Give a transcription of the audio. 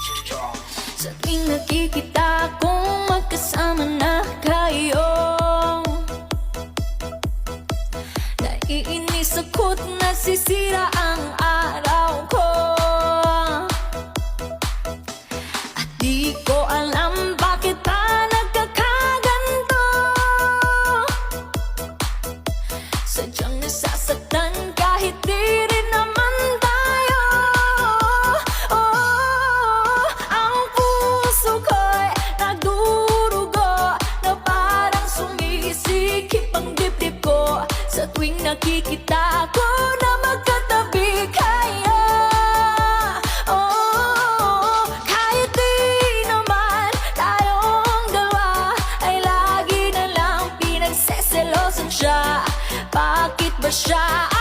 Sa tuwing nakikita kong magkasama na kayo, naiinis ako't nasisira ang araw ko. At di ko alam bakit pa nagkakaganto. Sadyang nasasaktan kahit di rin naman tayo. Oh, ang puso ko'y nagdurugo na parang sumisikip ang dibdib ko sa tuwing nakikita ko na magkatabi kayo. Oh, kahit di naman tayong dalawa ay lagi na lang pinagseselosan siya. Bakit ba siya